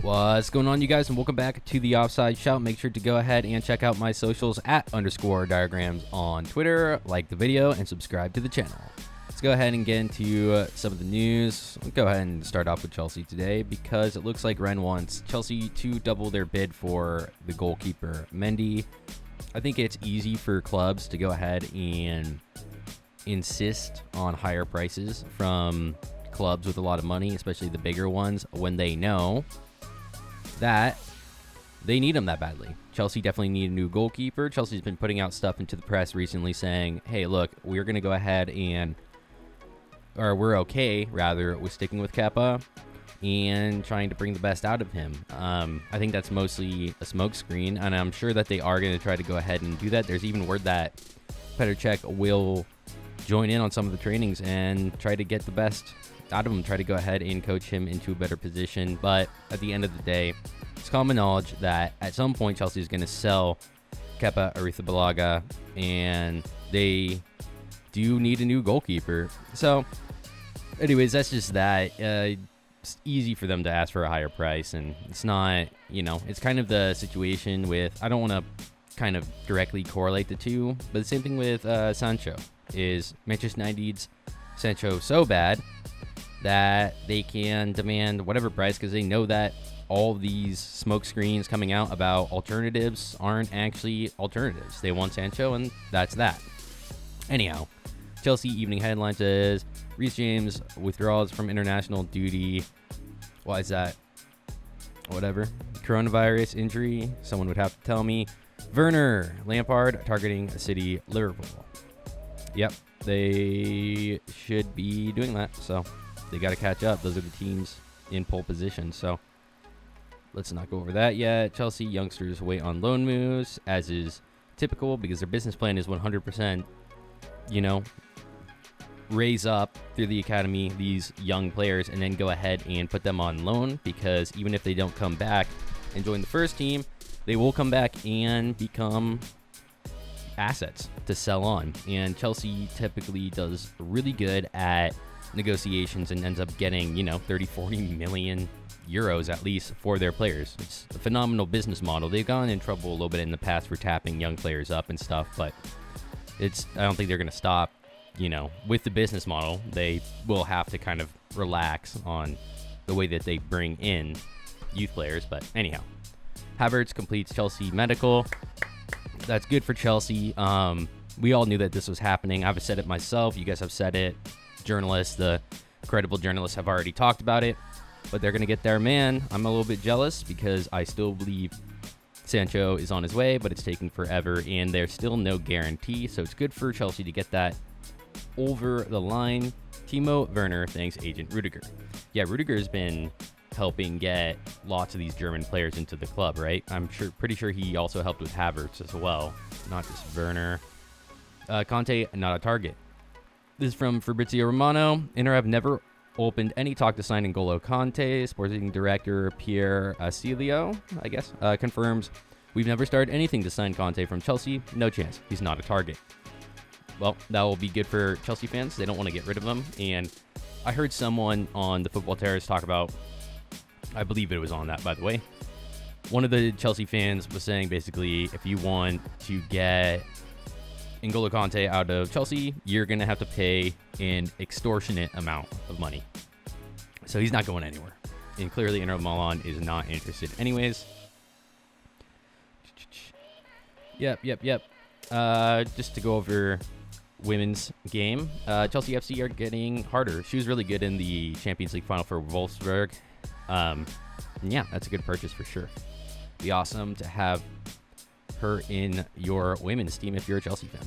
What's going on, you guys, and welcome back to the Offside Shout. Make sure to go ahead and check out my socials at _diagrams on Twitter, like the video, and subscribe to the channel. Let's go ahead and get into some of the news. We'll go ahead and start off with Chelsea today because it looks like Rennes wants Chelsea to double their bid for the goalkeeper, Mendy. I think it's easy for clubs to go ahead and insist on higher prices from clubs with a lot of money, especially the bigger ones, when they know that they need him that badly. Chelsea definitely need a new goalkeeper. Chelsea's been putting out stuff into the press recently saying, hey, look, we're going to go ahead and, or we're okay, rather, with sticking with Kepa and trying to bring the best out of him. I think that's mostly a smokescreen, and I'm sure that they are going to try to go ahead and do that. There's even word that Petr Cech will join in on some of the trainings and try to get the best out of him, try to go ahead and coach him into a better position. But at the end of the day, it's common knowledge that at some point Chelsea is going to sell Kepa Arrizabalaga, and they do need a new goalkeeper. So anyways, that's just that. It's easy for them to ask for a higher price, and it's not, it's kind of the situation with, I don't want to kind of directly correlate the two, but the same thing with Sancho is Manchester United needs Sancho so bad that they can demand whatever price because they know that all these smoke screens coming out about alternatives aren't actually alternatives. They want Sancho, and that's that. Anyhow, Chelsea Evening Headline says, Reece James withdraws from international duty. Why is that? Whatever. Coronavirus injury. Someone would have to tell me. Werner, Lampard targeting City, Liverpool. Yep, they should be doing that, so they got to catch up. Those are the teams in pole position, so let's not go over that yet. Chelsea youngsters wait on loan moves, as is typical, because their business plan is 100%, raise up through the academy these young players and then go ahead and put them on loan, because even if they don't come back and join the first team, they will come back and become assets to sell on. And Chelsea typically does really good at negotiations and ends up getting 30-40 million euros at least for their players. It's a phenomenal business model. They've gone in trouble a little bit in the past for tapping young players up and stuff, but I don't think they're going to stop. With the business model, they will have to kind of relax on the way that they bring in youth players. But anyhow, Havertz completes Chelsea medical. That's good for Chelsea. We all knew that this was happening. I've said it myself. You guys have said it. Journalists, the credible journalists, have already talked about it. But they're going to get their man. I'm a little bit jealous because I still believe Sancho is on his way, but it's taking forever, and there's still no guarantee. So it's good for Chelsea to get that over the line. Timo Werner thanks agent Rudiger. Yeah, Rudiger's been helping get lots of these German players into the club, right? Pretty sure he also helped with Havertz as well, not just Werner. Kante, not a target. This is from Fabrizio Romano. Inter have never opened any talk to sign N'Golo Kante. Sporting director Pierre Asilio, I guess, confirms, we've never started anything to sign Kante from Chelsea. No chance. He's not a target. Well, that will be good for Chelsea fans. They don't want to get rid of him. And I heard someone on the Football Terrace talk about, I believe it was on that, by the way, one of the Chelsea fans was saying basically, if you want to get N'Golo Kante out of Chelsea, you're going to have to pay an extortionate amount of money. So he's not going anywhere. And clearly Inter Milan is not interested anyways. Yep. Just to go over women's game, Chelsea FC are getting harder. She was really good in the Champions League final for Wolfsburg. Yeah, that's a good purchase for sure. Be awesome to have her in your women's team if you're a Chelsea fan.